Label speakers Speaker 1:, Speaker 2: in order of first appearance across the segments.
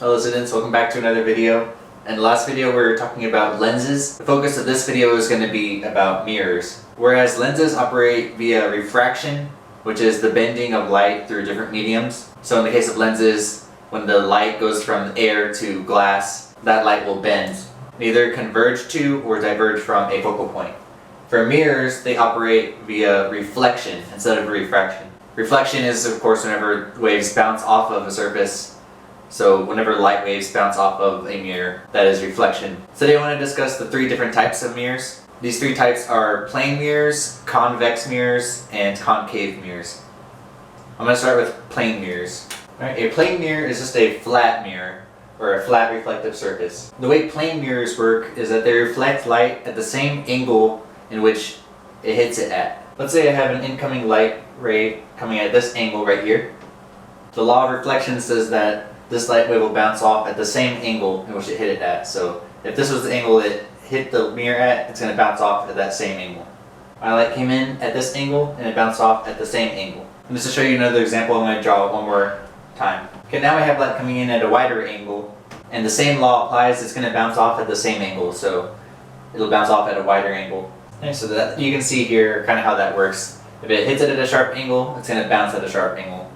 Speaker 1: Hello students, welcome back to another video. In the last video we were talking about lenses. The focus of this video is going to be about mirrors. Whereas lenses operate via refraction, which is the bending of light through different mediums. So in the case of lenses, when the light goes from air to glass, that light will bend, either converge to or diverge from a focal point. For mirrors, they operate via reflection instead of refraction. Reflection is, of course, whenever waves bounce off of a surface. So whenever light waves bounce off of a mirror, that is reflection. Today I want to discuss the three different types of mirrors. These three types are plane mirrors, convex mirrors, and concave mirrors. I'm going to start with plane mirrors. Alright, a plane mirror is just a flat mirror, or a flat reflective surface. The way plane mirrors work is that they reflect light at the same angle in which it hits it at. Let's say I have an incoming light ray coming at this angle right here. The law of reflection says that this light wave will bounce off at the same angle in which it hit it at. So if this was the angle it hit the mirror at, it's going to bounce off at that same angle. My light came in at this angle and it bounced off at the same angle. And just to show you another example, I'm going to draw it one more time. Okay, now I have light coming in at a wider angle, and the same law applies. It's going to bounce off at the same angle, so it'll bounce off at a wider angle. Okay, so that you can see here kind of how that works. If it hits it at a sharp angle, it's going to bounce at a sharp angle.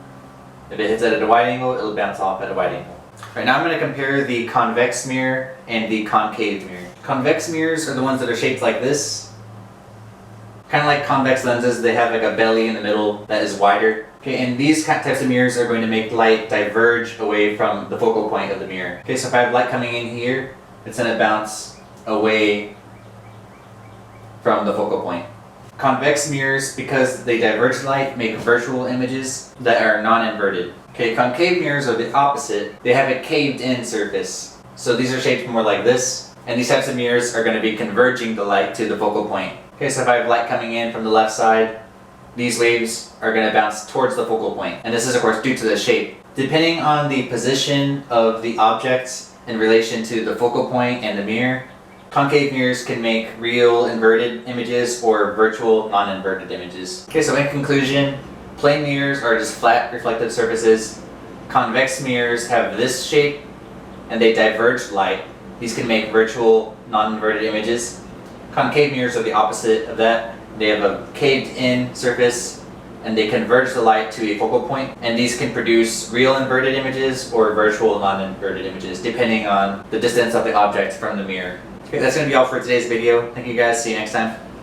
Speaker 1: If it hits it at a wide angle, it'll bounce off at a wide angle. Right, now I'm going to compare the convex mirror and the concave mirror. Convex mirrors are the ones that are shaped like this. Kind of like convex lenses, they have like a belly in the middle that is wider. Okay, and these types of mirrors are going to make light diverge away from the focal point of the mirror. Okay, so if I have light coming in here, it's going to bounce away from the focal point. Convex mirrors, because they diverge light, make virtual images that are non-inverted. Okay, concave mirrors are the opposite. They have a caved-in surface. So these are shaped more like this, and these types of mirrors are going to be converging the light to the focal point. Okay, so if I have light coming in from the left side, these waves are going to bounce towards the focal point. And this is, of course, due to the shape. Depending on the position of the objects in relation to the focal point and the mirror, concave mirrors can make real inverted images or virtual non-inverted images. Okay, so in conclusion, plane mirrors are just flat reflective surfaces. Convex mirrors have this shape and they diverge light. These can make virtual non-inverted images. Concave mirrors are the opposite of that. They have a caved-in surface and they converge the light to a focal point, and these can produce real inverted images or virtual non-inverted images depending on the distance of the object from the mirror. Okay, that's going to be all for today's video. Thank you guys. See you next time.